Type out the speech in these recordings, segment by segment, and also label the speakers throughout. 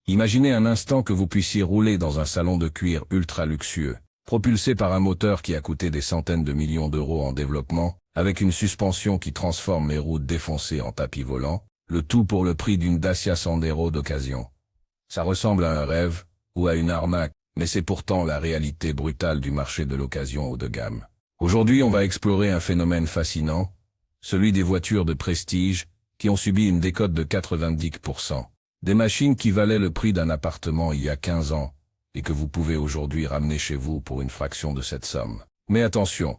Speaker 1: Imaginez un instant que vous puissiez rouler dans un salon de cuir ultra luxueux, propulsé par un moteur qui a coûté des centaines de millions d'euros en développement, avec une suspension qui transforme les routes défoncées en tapis volants, le tout pour le prix d'une Dacia Sandero d'occasion. Ça ressemble à un rêve, ou à une arnaque, mais c'est pourtant la réalité brutale du marché de l'occasion haut de gamme. Aujourd'hui, on va explorer un phénomène fascinant, celui des voitures de prestige, qui ont subi une décote de 90%. Des machines qui valaient le prix d'un appartement il y a 15 ans, et que vous pouvez aujourd'hui ramener chez vous pour une fraction de cette somme. Mais attention,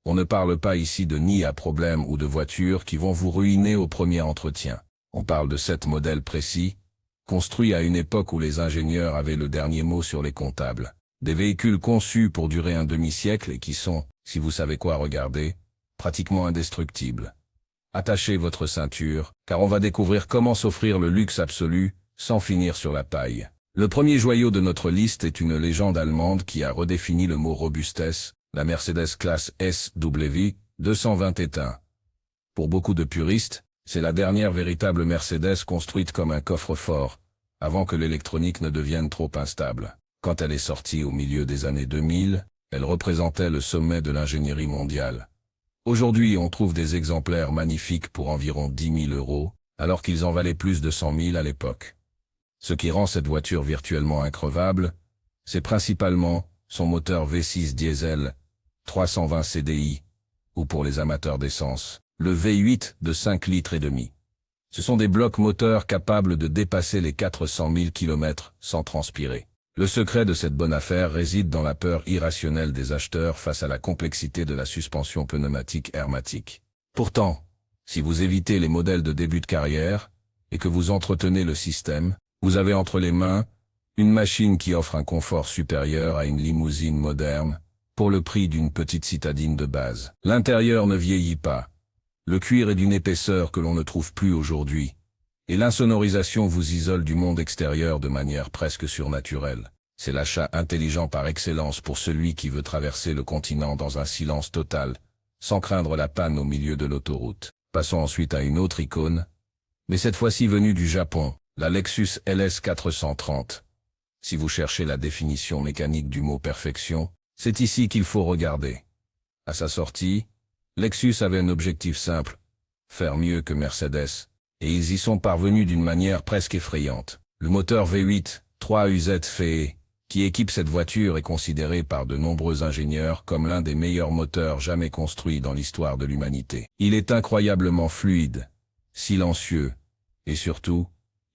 Speaker 1: on ne parle pas ici de nids à problème ou de voitures qui vont vous ruiner au premier entretien. On parle de 7 modèles précis, construits à une époque où les ingénieurs avaient le dernier mot sur les comptables. Des véhicules conçus pour durer un demi-siècle et qui sont, si vous savez quoi regarder, pratiquement indestructibles. Attachez votre ceinture, car on va découvrir comment s'offrir le luxe absolu, sans finir sur la paille. Le premier joyau de notre liste est une légende allemande qui a redéfini le mot robustesse, la Mercedes classe SW 221. Pour beaucoup de puristes, c'est la dernière véritable Mercedes construite comme un coffre-fort, avant que l'électronique ne devienne trop instable. Quand elle est sortie au milieu des années 2000, elle représentait le sommet de l'ingénierie mondiale. Aujourd'hui, on trouve des exemplaires magnifiques pour environ 10 000 euros, alors qu'ils en valaient plus de 100 000 à l'époque. Ce qui rend cette voiture virtuellement increvable, c'est principalement son moteur V6 diesel, 320 CDI, ou pour les amateurs d'essence, le V8 de 5 litres et demi. Ce sont des blocs moteurs capables de dépasser les 400 000 km sans transpirer. Le secret de cette bonne affaire réside dans la peur irrationnelle des acheteurs face à la complexité de la suspension pneumatique hermétique. Pourtant, si vous évitez les modèles de début de carrière, et que vous entretenez le système, vous avez entre les mains une machine qui offre un confort supérieur à une limousine moderne, pour le prix d'une petite citadine de base. L'intérieur ne vieillit pas. Le cuir est d'une épaisseur que l'on ne trouve plus aujourd'hui, et l'insonorisation vous isole du monde extérieur de manière presque surnaturelle. C'est l'achat intelligent par excellence pour celui qui veut traverser le continent dans un silence total, sans craindre la panne au milieu de l'autoroute. Passons ensuite à une autre icône, mais cette fois-ci venue du Japon, la Lexus LS 430. Si vous cherchez la définition mécanique du mot perfection, c'est ici qu'il faut regarder. À sa sortie, Lexus avait un objectif simple, faire mieux que Mercedes, et ils y sont parvenus d'une manière presque effrayante. Le moteur V8 3UZ FE, qui équipe cette voiture, est considéré par de nombreux ingénieurs comme l'un des meilleurs moteurs jamais construits dans l'histoire de l'humanité. Il est incroyablement fluide, silencieux, et surtout,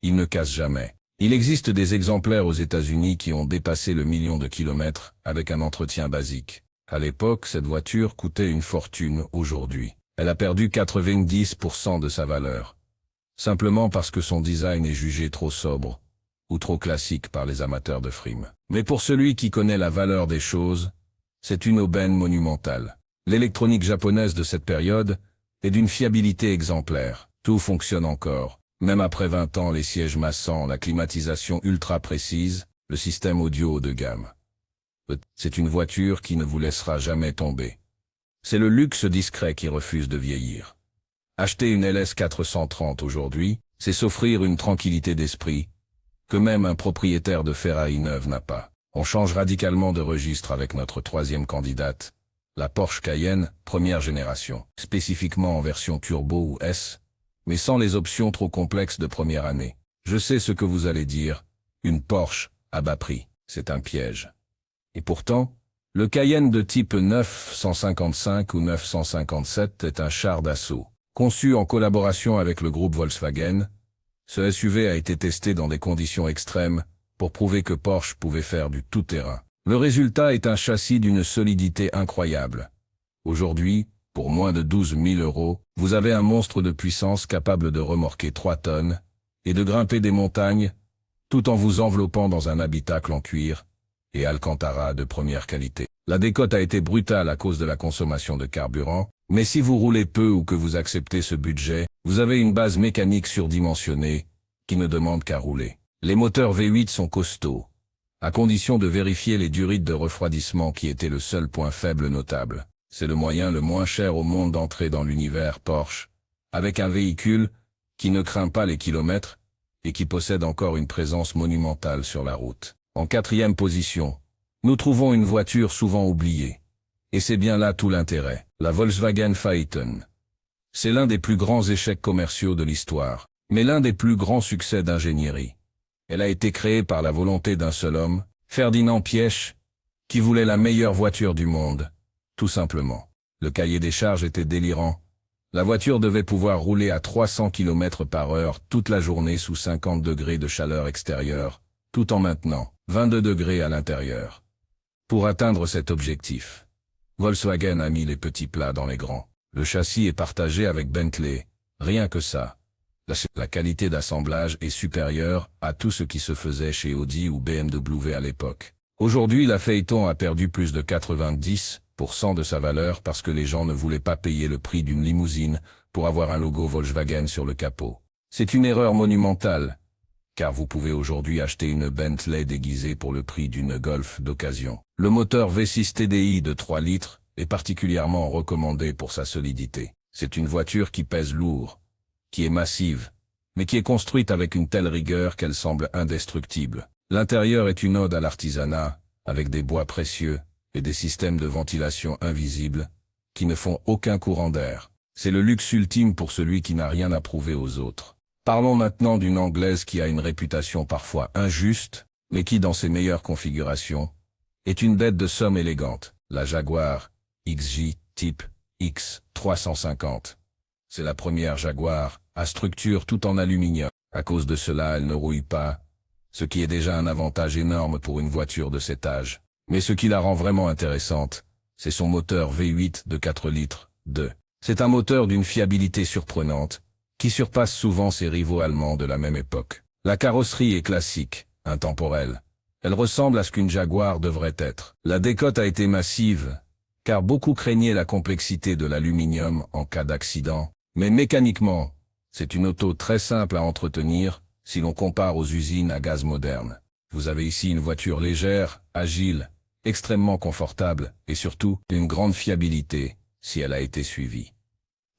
Speaker 1: il ne casse jamais. Il existe des exemplaires aux États-Unis qui ont dépassé le 1 million de kilomètres avec un entretien basique. À l'époque, cette voiture coûtait une fortune. Aujourd'hui, elle a perdu 90% de sa valeur. Simplement parce que son design est jugé trop sobre, ou trop classique par les amateurs de frime. Mais pour celui qui connaît la valeur des choses, c'est une aubaine monumentale. L'électronique japonaise de cette période est d'une fiabilité exemplaire. Tout fonctionne encore. Même après 20 ans, les sièges massants, la climatisation ultra précise, le système audio haut de gamme. C'est une voiture qui ne vous laissera jamais tomber. C'est le luxe discret qui refuse de vieillir. Acheter une LS 430 aujourd'hui, c'est s'offrir une tranquillité d'esprit que même un propriétaire de Ferrari neuve n'a pas. On change radicalement de registre avec notre troisième candidate, la Porsche Cayenne, première génération, spécifiquement en version turbo ou S, mais sans les options trop complexes de première année. Je sais ce que vous allez dire, une Porsche à bas prix, c'est un piège. Et pourtant, le Cayenne de type 955 ou 957 est un char d'assaut. Conçu en collaboration avec le groupe Volkswagen, ce SUV a été testé dans des conditions extrêmes pour prouver que Porsche pouvait faire du tout-terrain. Le résultat est un châssis d'une solidité incroyable. Aujourd'hui, pour moins de 12 000 euros, vous avez un monstre de puissance capable de remorquer 3 tonnes et de grimper des montagnes, tout en vous enveloppant dans un habitacle en cuir et Alcantara de première qualité. La décote a été brutale à cause de la consommation de carburant, mais si vous roulez peu ou que vous acceptez ce budget, vous avez une base mécanique surdimensionnée qui ne demande qu'à rouler. Les moteurs V8 sont costauds, à condition de vérifier les durites de refroidissement qui étaient le seul point faible notable. C'est le moyen le moins cher au monde d'entrer dans l'univers Porsche, avec un véhicule qui ne craint pas les kilomètres et qui possède encore une présence monumentale sur la route. En quatrième position, nous trouvons une voiture souvent oubliée. Et c'est bien là tout l'intérêt, la Volkswagen Phaeton. C'est l'un des plus grands échecs commerciaux de l'histoire, mais l'un des plus grands succès d'ingénierie. Elle a été créée par la volonté d'un seul homme, Ferdinand Piëch, qui voulait la meilleure voiture du monde, tout simplement. Le cahier des charges était délirant. La voiture devait pouvoir rouler à 300 km/h toute la journée sous 50 degrés de chaleur extérieure, tout en maintenant 22 degrés à l'intérieur. Pour atteindre cet objectif, Volkswagen a mis les petits plats dans les grands. Le châssis est partagé avec Bentley, rien que ça. La qualité d'assemblage est supérieure à tout ce qui se faisait chez Audi ou BMW à l'époque. Aujourd'hui, la Phaeton a perdu plus de 90% de sa valeur parce que les gens ne voulaient pas payer le prix d'une limousine pour avoir un logo Volkswagen sur le capot. C'est une erreur monumentale, car vous pouvez aujourd'hui acheter une Bentley déguisée pour le prix d'une Golf d'occasion. Le moteur V6 TDI de 3 litres est particulièrement recommandé pour sa solidité. C'est une voiture qui pèse lourd, qui est massive, mais qui est construite avec une telle rigueur qu'elle semble indestructible. L'intérieur est une ode à l'artisanat, avec des bois précieux et des systèmes de ventilation invisibles, qui ne font aucun courant d'air. C'est le luxe ultime pour celui qui n'a rien à prouver aux autres. Parlons maintenant d'une anglaise qui a une réputation parfois injuste, mais qui dans ses meilleures configurations, est une bête de somme élégante, la Jaguar XJ Type X350. C'est la première Jaguar à structure tout en aluminium. À cause de cela, elle ne rouille pas, ce qui est déjà un avantage énorme pour une voiture de cet âge. Mais ce qui la rend vraiment intéressante, c'est son moteur V8 de 4 litres, C'est un moteur d'une fiabilité surprenante, qui surpasse souvent ses rivaux allemands de la même époque. La carrosserie est classique, intemporelle. Elle ressemble à ce qu'une Jaguar devrait être. La décote a été massive, car beaucoup craignaient la complexité de l'aluminium en cas d'accident. Mais mécaniquement, c'est une auto très simple à entretenir, si l'on compare aux usines à gaz modernes. Vous avez ici une voiture légère, agile, extrêmement confortable, et surtout, une grande fiabilité, si elle a été suivie.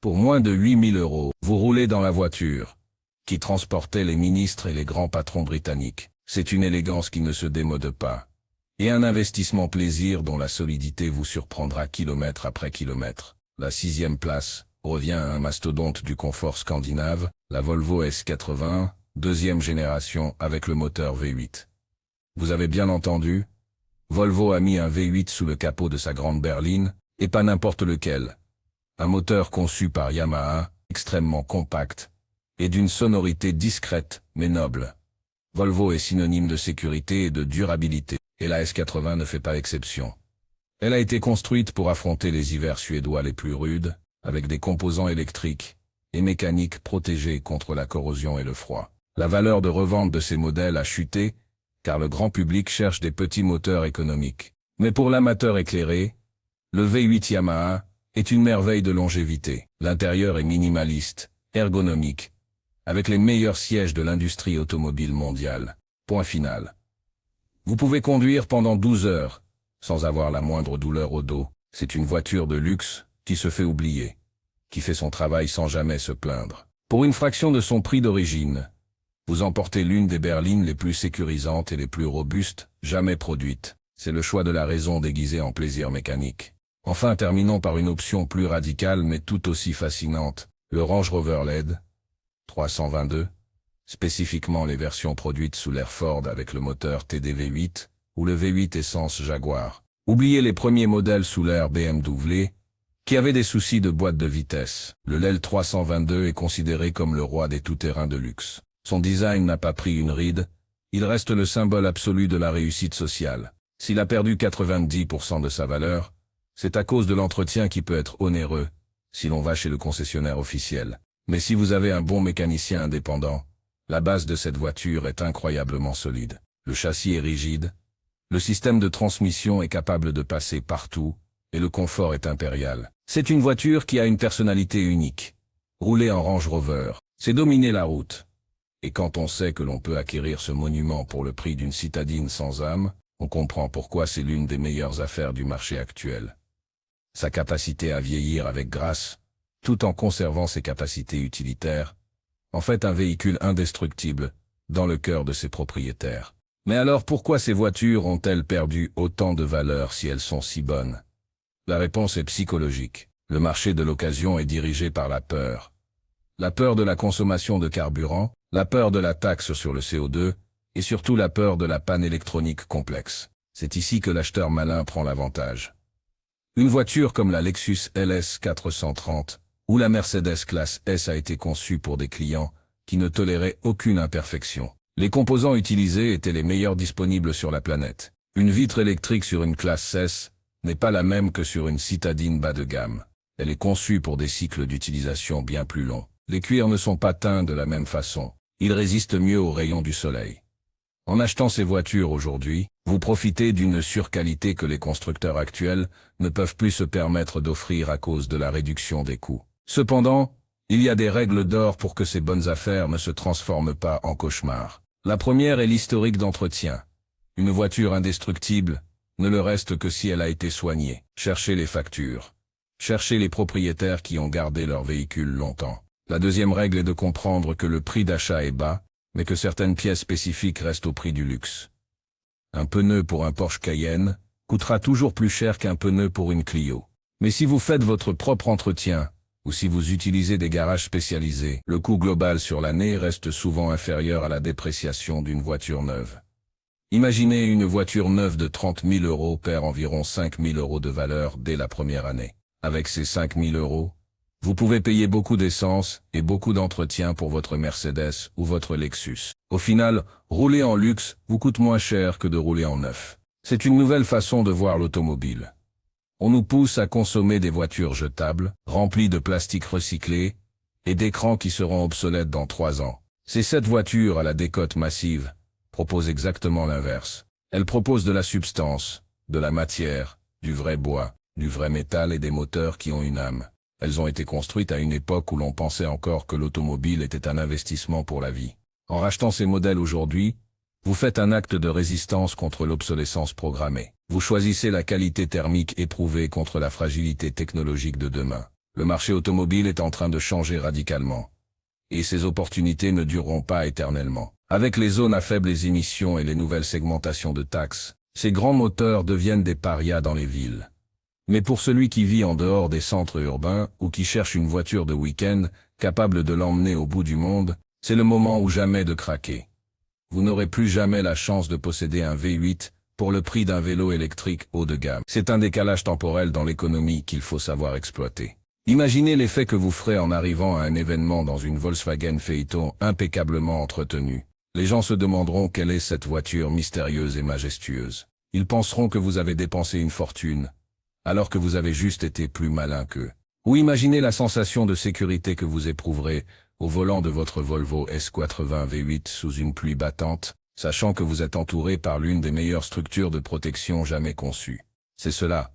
Speaker 1: Pour moins de 8 000 €, vous roulez dans la voiture, qui transportait les ministres et les grands patrons britanniques. C'est une élégance qui ne se démode pas, et un investissement plaisir dont la solidité vous surprendra kilomètre après kilomètre. La 6e place revient à un mastodonte du confort scandinave, la Volvo S80, 2e génération avec le moteur V8. Vous avez bien entendu, Volvo a mis un V8 sous le capot de sa grande berline, et pas n'importe lequel. Un moteur conçu par Yamaha, extrêmement compact, et d'une sonorité discrète mais noble. Volvo est synonyme de sécurité et de durabilité, et la S80 ne fait pas exception. Elle a été construite pour affronter les hivers suédois les plus rudes, avec des composants électriques et mécaniques protégés contre la corrosion et le froid. La valeur de revente de ces modèles a chuté, car le grand public cherche des petits moteurs économiques. Mais pour l'amateur éclairé, le V8 Yamaha est une merveille de longévité. L'intérieur est minimaliste, ergonomique, avec les meilleurs sièges de l'industrie automobile mondiale. Point final. Vous pouvez conduire pendant 12 heures, sans avoir la moindre douleur au dos. C'est une voiture de luxe, qui se fait oublier, qui fait son travail sans jamais se plaindre. Pour une fraction de son prix d'origine, vous emportez l'une des berlines les plus sécurisantes et les plus robustes, jamais produites. C'est le choix de la raison déguisée en plaisir mécanique. Enfin, terminons par une option plus radicale mais tout aussi fascinante, le Range Rover LED 322, spécifiquement les versions produites sous l'ère Ford avec le moteur TDV8 ou le V8 essence Jaguar. Oubliez les premiers modèles sous l'ère BMW, qui avaient des soucis de boîte de vitesse. Le LED 322 est considéré comme le roi des tout-terrains de luxe. Son design n'a pas pris une ride, il reste le symbole absolu de la réussite sociale. S'il a perdu 90% de sa valeur, c'est à cause de l'entretien qui peut être onéreux, si l'on va chez le concessionnaire officiel. Mais si vous avez un bon mécanicien indépendant, la base de cette voiture est incroyablement solide. Le châssis est rigide, le système de transmission est capable de passer partout, et le confort est impérial. C'est une voiture qui a une personnalité unique. Rouler en Range Rover, c'est dominer la route. Et quand on sait que l'on peut acquérir ce monument pour le prix d'une citadine sans âme, on comprend pourquoi c'est l'une des meilleures affaires du marché actuel. Sa capacité à vieillir avec grâce, tout en conservant ses capacités utilitaires, en fait un véhicule indestructible, dans le cœur de ses propriétaires. Mais alors pourquoi ces voitures ont-elles perdu autant de valeur si elles sont si bonnes? La réponse est psychologique. Le marché de l'occasion est dirigé par la peur. La peur de la consommation de carburant, la peur de la taxe sur le CO2, et surtout la peur de la panne électronique complexe. C'est ici que l'acheteur malin prend l'avantage. Une voiture comme la Lexus LS 430 ou la Mercedes classe S a été conçue pour des clients qui ne toléraient aucune imperfection. Les composants utilisés étaient les meilleurs disponibles sur la planète. Une vitre électrique sur une classe S n'est pas la même que sur une citadine bas de gamme. Elle est conçue pour des cycles d'utilisation bien plus longs. Les cuirs ne sont pas teints de la même façon. Ils résistent mieux aux rayons du soleil. En achetant ces voitures aujourd'hui, vous profitez d'une surqualité que les constructeurs actuels ne peuvent plus se permettre d'offrir à cause de la réduction des coûts. Cependant, il y a des règles d'or pour que ces bonnes affaires ne se transforment pas en cauchemar. La première est l'historique d'entretien. Une voiture indestructible ne le reste que si elle a été soignée. Cherchez les factures. Cherchez les propriétaires qui ont gardé leur véhicule longtemps. La deuxième règle est de comprendre que le prix d'achat est bas, mais que certaines pièces spécifiques restent au prix du luxe. Un pneu pour un Porsche Cayenne coûtera toujours plus cher qu'un pneu pour une Clio. Mais si vous faites votre propre entretien, ou si vous utilisez des garages spécialisés, le coût global sur l'année reste souvent inférieur à la dépréciation d'une voiture neuve. Imaginez une voiture neuve de 30 000 € perd environ 5 000 € de valeur dès la première année. Avec ces 5 000 €, vous pouvez payer beaucoup d'essence et beaucoup d'entretien pour votre Mercedes ou votre Lexus. Au final, rouler en luxe vous coûte moins cher que de rouler en neuf. C'est une nouvelle façon de voir l'automobile. On nous pousse à consommer des voitures jetables, remplies de plastique recyclé, et d'écrans qui seront obsolètes dans 3 ans. Ces 7 voitures à la décote massive proposent exactement l'inverse. Elles proposent de la substance, de la matière, du vrai bois, du vrai métal et des moteurs qui ont une âme. Elles ont été construites à une époque où l'on pensait encore que l'automobile était un investissement pour la vie. En rachetant ces modèles aujourd'hui, vous faites un acte de résistance contre l'obsolescence programmée. Vous choisissez la qualité thermique éprouvée contre la fragilité technologique de demain. Le marché automobile est en train de changer radicalement. Et ces opportunités ne dureront pas éternellement. Avec les zones à faibles émissions et les nouvelles segmentations de taxes, ces grands moteurs deviennent des parias dans les villes. Mais pour celui qui vit en dehors des centres urbains ou qui cherche une voiture de week-end capable de l'emmener au bout du monde, c'est le moment ou jamais de craquer. Vous n'aurez plus jamais la chance de posséder un V8 pour le prix d'un vélo électrique haut de gamme. C'est un décalage temporel dans l'économie qu'il faut savoir exploiter. Imaginez l'effet que vous ferez en arrivant à un événement dans une Volkswagen Phaeton impeccablement entretenue. Les gens se demanderont quelle est cette voiture mystérieuse et majestueuse. Ils penseront que vous avez dépensé une fortune, alors que vous avez juste été plus malin qu'eux. Ou imaginez la sensation de sécurité que vous éprouverez au volant de votre Volvo S80 V8 sous une pluie battante, sachant que vous êtes entouré par l'une des meilleures structures de protection jamais conçues. C'est cela,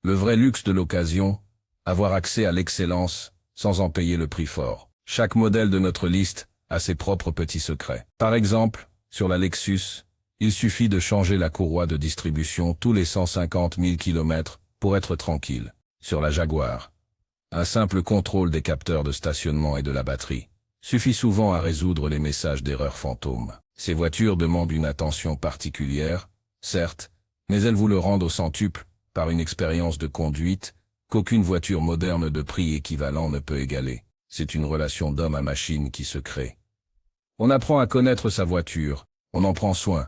Speaker 1: le vrai luxe de l'occasion, avoir accès à l'excellence sans en payer le prix fort. Chaque modèle de notre liste a ses propres petits secrets. Par exemple, sur la Lexus, il suffit de changer la courroie de distribution tous les 150 000 km pour être tranquille. Sur la Jaguar, un simple contrôle des capteurs de stationnement et de la batterie suffit souvent à résoudre les messages d'erreur fantômes. Ces voitures demandent une attention particulière, certes, mais elles vous le rendent au centuple par une expérience de conduite qu'aucune voiture moderne de prix équivalent ne peut égaler. C'est une relation d'homme à machine qui se crée. On apprend à connaître sa voiture, on en prend soin,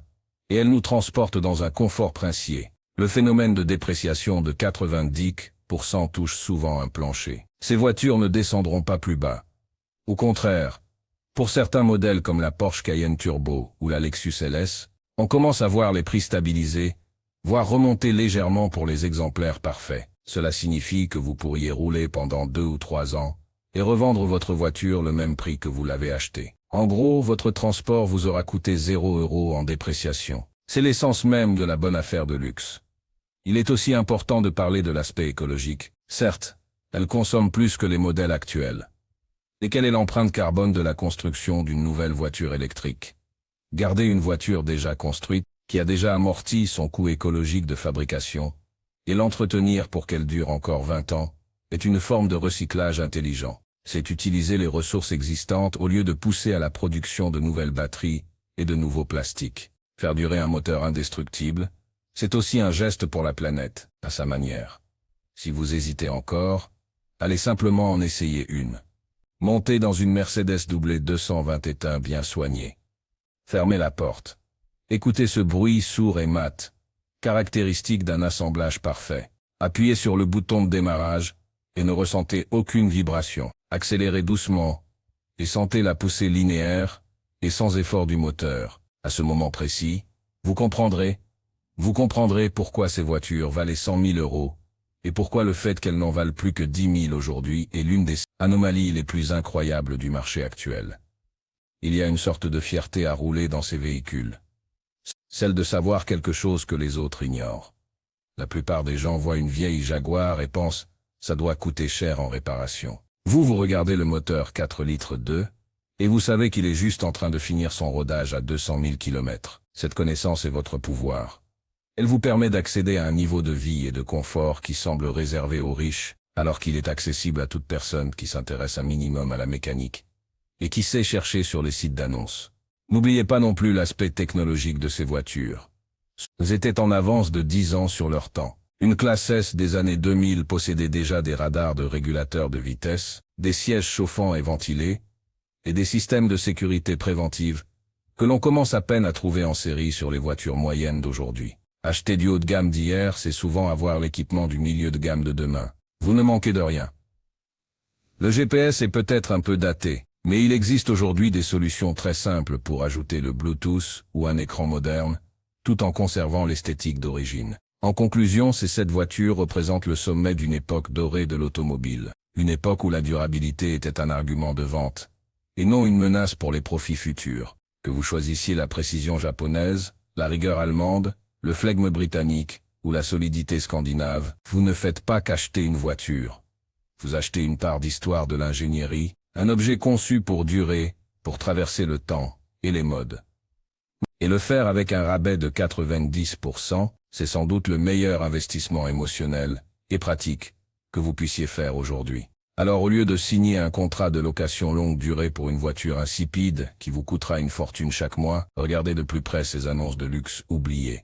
Speaker 1: et elle nous transporte dans un confort princier. Le phénomène de dépréciation de 90% touche souvent un plancher. Ces voitures ne descendront pas plus bas. Au contraire, pour certains modèles comme la Porsche Cayenne Turbo ou la Lexus LS, on commence à voir les prix stabiliser, voire remonter légèrement pour les exemplaires parfaits. Cela signifie que vous pourriez rouler pendant 2 ou 3 ans et revendre votre voiture le même prix que vous l'avez achetée. En gros, votre transport vous aura coûté 0 € en dépréciation. C'est l'essence même de la bonne affaire de luxe. Il est aussi important de parler de l'aspect écologique. Certes, elle consomme plus que les modèles actuels. Et quelle est l'empreinte carbone de la construction d'une nouvelle voiture électrique? Garder une voiture déjà construite, qui a déjà amorti son coût écologique de fabrication, et l'entretenir pour qu'elle dure encore 20 ans, est une forme de recyclage intelligent. C'est utiliser les ressources existantes au lieu de pousser à la production de nouvelles batteries et de nouveaux plastiques. Faire durer un moteur indestructible, c'est aussi un geste pour la planète, à sa manière. Si vous hésitez encore, allez simplement en essayer une. Montez dans une Mercedes W221 bien soignée. Fermez la porte. Écoutez ce bruit sourd et mat, caractéristique d'un assemblage parfait. Appuyez sur le bouton de démarrage et ne ressentez aucune vibration. Accélérez doucement et sentez la poussée linéaire et sans effort du moteur. À ce moment précis, vous comprendrez pourquoi ces voitures valaient 100 000 € et pourquoi le fait qu'elles n'en valent plus que 10 000 aujourd'hui est l'une des anomalies les plus incroyables du marché actuel. Il y a une sorte de fierté à rouler dans ces véhicules. Celle de savoir quelque chose que les autres ignorent. La plupart des gens voient une vieille Jaguar et pensent « ça doit coûter cher en réparation ». Vous regardez le moteur 4 litres 2, et vous savez qu'il est juste en train de finir son rodage à 200 000 km. Cette connaissance est votre pouvoir. Elle vous permet d'accéder à un niveau de vie et de confort qui semble réservé aux riches, alors qu'il est accessible à toute personne qui s'intéresse un minimum à la mécanique et qui sait chercher sur les sites d'annonces. N'oubliez pas non plus l'aspect technologique de ces voitures. Elles étaient en avance de 10 ans sur leur temps. Une classe S des années 2000 possédait déjà des radars de régulateurs de vitesse, des sièges chauffants et ventilés, et des systèmes de sécurité préventive que l'on commence à peine à trouver en série sur les voitures moyennes d'aujourd'hui. Acheter du haut de gamme d'hier, c'est souvent avoir l'équipement du milieu de gamme de demain. Vous ne manquez de rien. Le GPS est peut-être un peu daté, mais il existe aujourd'hui des solutions très simples pour ajouter le Bluetooth ou un écran moderne, tout en conservant l'esthétique d'origine. En conclusion, ces 7 voitures représentent le sommet d'une époque dorée de l'automobile, une époque où la durabilité était un argument de vente, et non une menace pour les profits futurs. Que vous choisissiez la précision japonaise, la rigueur allemande, le flegme britannique ou la solidité scandinave, vous ne faites pas qu'acheter une voiture. Vous achetez une part d'histoire de l'ingénierie, un objet conçu pour durer, pour traverser le temps et les modes. Et le faire avec un rabais de 90%, c'est sans doute le meilleur investissement émotionnel et pratique que vous puissiez faire aujourd'hui. Alors au lieu de signer un contrat de location longue durée pour une voiture insipide qui vous coûtera une fortune chaque mois, regardez de plus près ces annonces de luxe oubliées.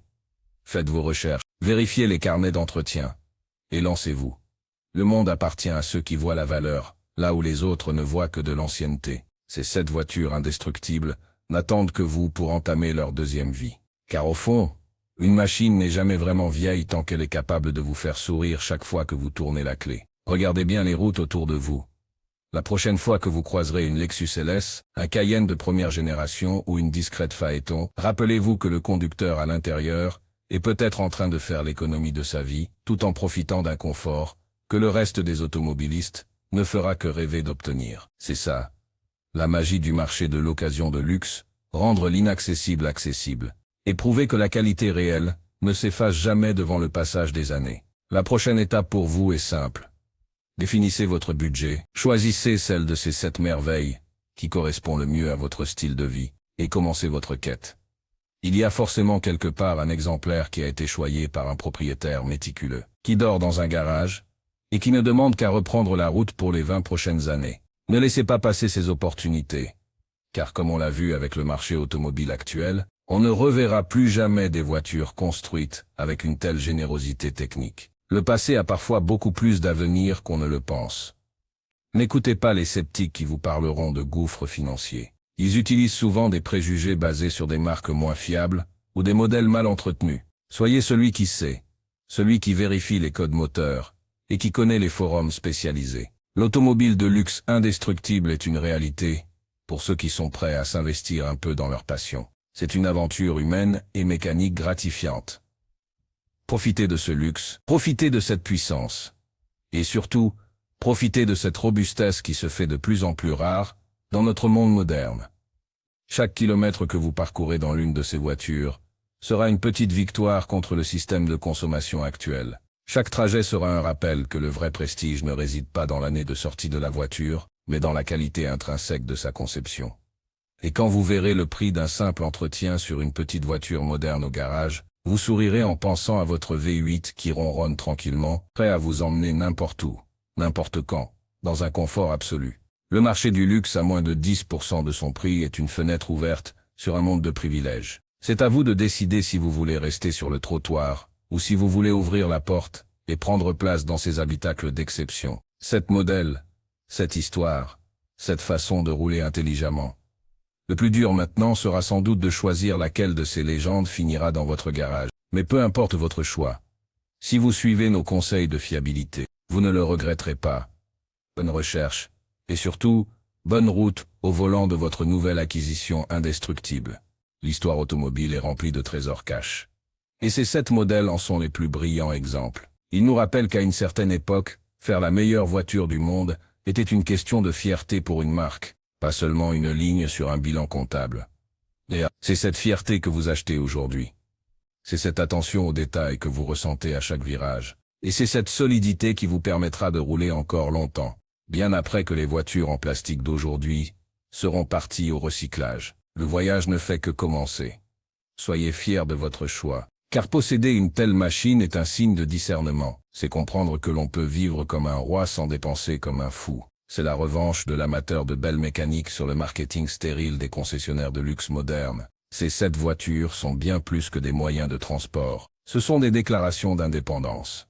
Speaker 1: Faites vos recherches, vérifiez les carnets d'entretien et lancez-vous. Le monde appartient à ceux qui voient la valeur, là où les autres ne voient que de l'ancienneté. Ces 7 voitures indestructibles n'attendent que vous pour entamer leur deuxième vie. Car au fond, une machine n'est jamais vraiment vieille tant qu'elle est capable de vous faire sourire chaque fois que vous tournez la clé. Regardez bien les routes autour de vous. La prochaine fois que vous croiserez une Lexus LS, un Cayenne de première génération ou une discrète Phaéton, rappelez-vous que le conducteur à l'intérieur est peut-être en train de faire l'économie de sa vie, tout en profitant d'un confort que le reste des automobilistes ne fera que rêver d'obtenir. C'est ça, la magie du marché de l'occasion de luxe, rendre l'inaccessible accessible, et prouver que la qualité réelle ne s'efface jamais devant le passage des années. La prochaine étape pour vous est simple. Définissez votre budget, choisissez celle de ces 7 merveilles qui correspond le mieux à votre style de vie, et commencez votre quête. Il y a forcément quelque part un exemplaire qui a été choyé par un propriétaire méticuleux, qui dort dans un garage, et qui ne demande qu'à reprendre la route pour les 20 prochaines années. Ne laissez pas passer ces opportunités, car comme on l'a vu avec le marché automobile actuel, on ne reverra plus jamais des voitures construites avec une telle générosité technique. Le passé a parfois beaucoup plus d'avenir qu'on ne le pense. N'écoutez pas les sceptiques qui vous parleront de gouffres financiers. Ils utilisent souvent des préjugés basés sur des marques moins fiables ou des modèles mal entretenus. Soyez celui qui sait, celui qui vérifie les codes moteurs et qui connaît les forums spécialisés. L'automobile de luxe indestructible est une réalité pour ceux qui sont prêts à s'investir un peu dans leur passion. C'est une aventure humaine et mécanique gratifiante. Profitez de ce luxe, profitez de cette puissance. Et surtout, profitez de cette robustesse qui se fait de plus en plus rare dans notre monde moderne. Chaque kilomètre que vous parcourez dans l'une de ces voitures sera une petite victoire contre le système de consommation actuel. Chaque trajet sera un rappel que le vrai prestige ne réside pas dans l'année de sortie de la voiture, mais dans la qualité intrinsèque de sa conception. Et quand vous verrez le prix d'un simple entretien sur une petite voiture moderne au garage, vous sourirez en pensant à votre V8 qui ronronne tranquillement, prêt à vous emmener n'importe où, n'importe quand, dans un confort absolu. Le marché du luxe à moins de 10% de son prix est une fenêtre ouverte sur un monde de privilèges. C'est à vous de décider si vous voulez rester sur le trottoir, ou si vous voulez ouvrir la porte et prendre place dans ces habitacles d'exception. Cette modèle, cette histoire, cette façon de rouler intelligemment. Le plus dur maintenant sera sans doute de choisir laquelle de ces légendes finira dans votre garage. Mais peu importe votre choix. Si vous suivez nos conseils de fiabilité, vous ne le regretterez pas. Bonne recherche, et surtout, bonne route au volant de votre nouvelle acquisition indestructible. L'histoire automobile est remplie de trésors cachés. Et ces 7 modèles en sont les plus brillants exemples. Ils nous rappellent qu'à une certaine époque, faire la meilleure voiture du monde était une question de fierté pour une marque, pas seulement une ligne sur un bilan comptable. Et c'est cette fierté que vous achetez aujourd'hui. C'est cette attention aux détails que vous ressentez à chaque virage. Et c'est cette solidité qui vous permettra de rouler encore longtemps, bien après que les voitures en plastique d'aujourd'hui seront parties au recyclage. Le voyage ne fait que commencer. Soyez fiers de votre choix, car posséder une telle machine est un signe de discernement. C'est comprendre que l'on peut vivre comme un roi sans dépenser comme un fou. C'est la revanche de l'amateur de belle mécanique sur le marketing stérile des concessionnaires de luxe modernes. Ces 7 voitures sont bien plus que des moyens de transport. Ce sont des déclarations d'indépendance.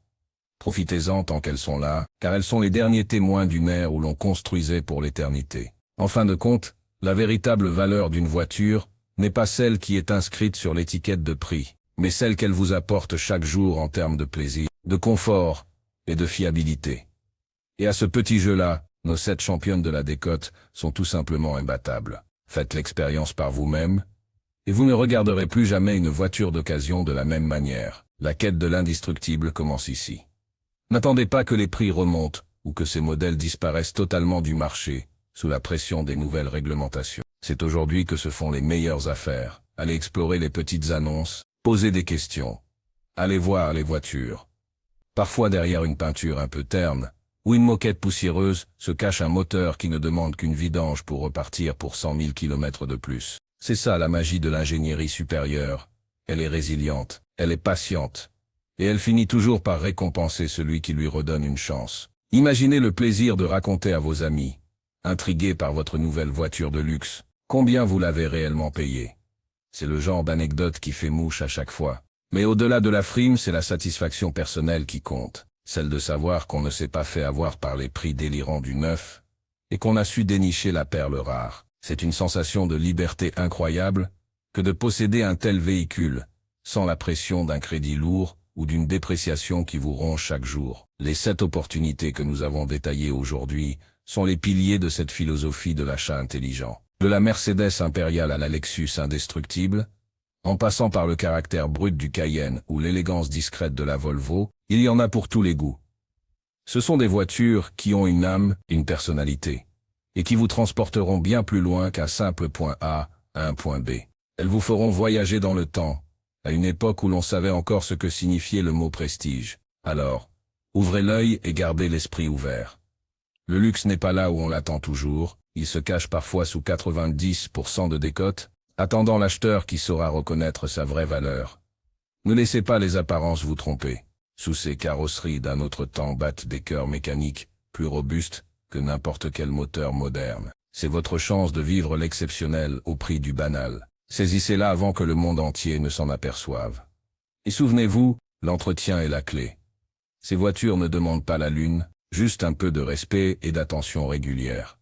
Speaker 1: Profitez-en tant qu'elles sont là, car elles sont les derniers témoins d'une ère où l'on construisait pour l'éternité. En fin de compte, la véritable valeur d'une voiture n'est pas celle qui est inscrite sur l'étiquette de prix, mais celle qu'elle vous apporte chaque jour en termes de plaisir, de confort et de fiabilité. Et à ce petit jeu-là, nos 7 championnes de la décote sont tout simplement imbattables. Faites l'expérience par vous-même, et vous ne regarderez plus jamais une voiture d'occasion de la même manière. La quête de l'indestructible commence ici. N'attendez pas que les prix remontent ou que ces modèles disparaissent totalement du marché sous la pression des nouvelles réglementations. C'est aujourd'hui que se font les meilleures affaires. Allez explorer les petites annonces, posez des questions. Allez voir les voitures. Parfois derrière une peinture un peu terne ou une moquette poussiéreuse se cache un moteur qui ne demande qu'une vidange pour repartir pour 100 000 km de plus. C'est ça la magie de l'ingénierie supérieure. Elle est résiliente, elle est patiente. Et elle finit toujours par récompenser celui qui lui redonne une chance. Imaginez le plaisir de raconter à vos amis, intrigués par votre nouvelle voiture de luxe, combien vous l'avez réellement payé. C'est le genre d'anecdote qui fait mouche à chaque fois. Mais au-delà de la frime, c'est la satisfaction personnelle qui compte. Celle de savoir qu'on ne s'est pas fait avoir par les prix délirants du neuf, et qu'on a su dénicher la perle rare. C'est une sensation de liberté incroyable que de posséder un tel véhicule, sans la pression d'un crédit lourd ou d'une dépréciation qui vous ronge chaque jour. Les 7 opportunités que nous avons détaillées aujourd'hui sont les piliers de cette philosophie de l'achat intelligent. De la Mercedes impériale à la Lexus indestructible, en passant par le caractère brut du Cayenne ou l'élégance discrète de la Volvo, il y en a pour tous les goûts. Ce sont des voitures qui ont une âme, une personnalité, et qui vous transporteront bien plus loin qu'un simple point A à un point B. Elles vous feront voyager dans le temps, à une époque où l'on savait encore ce que signifiait le mot prestige. Alors, ouvrez l'œil et gardez l'esprit ouvert. Le luxe n'est pas là où on l'attend toujours, il se cache parfois sous 90% de décote, attendant l'acheteur qui saura reconnaître sa vraie valeur. Ne laissez pas les apparences vous tromper. Sous ces carrosseries d'un autre temps battent des cœurs mécaniques, plus robustes que n'importe quel moteur moderne. C'est votre chance de vivre l'exceptionnel au prix du banal. Saisissez-la avant que le monde entier ne s'en aperçoive. Et souvenez-vous, l'entretien est la clé. Ces voitures ne demandent pas la lune, juste un peu de respect et d'attention régulière.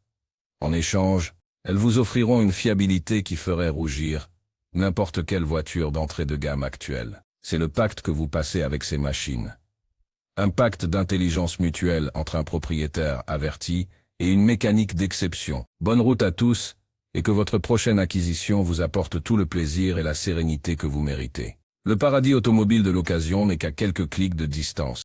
Speaker 1: En échange, elles vous offriront une fiabilité qui ferait rougir n'importe quelle voiture d'entrée de gamme actuelle. C'est le pacte que vous passez avec ces machines. Un pacte d'intelligence mutuelle entre un propriétaire averti et une mécanique d'exception. Bonne route à tous, et que votre prochaine acquisition vous apporte tout le plaisir et la sérénité que vous méritez. Le paradis automobile de l'occasion n'est qu'à quelques clics de distance.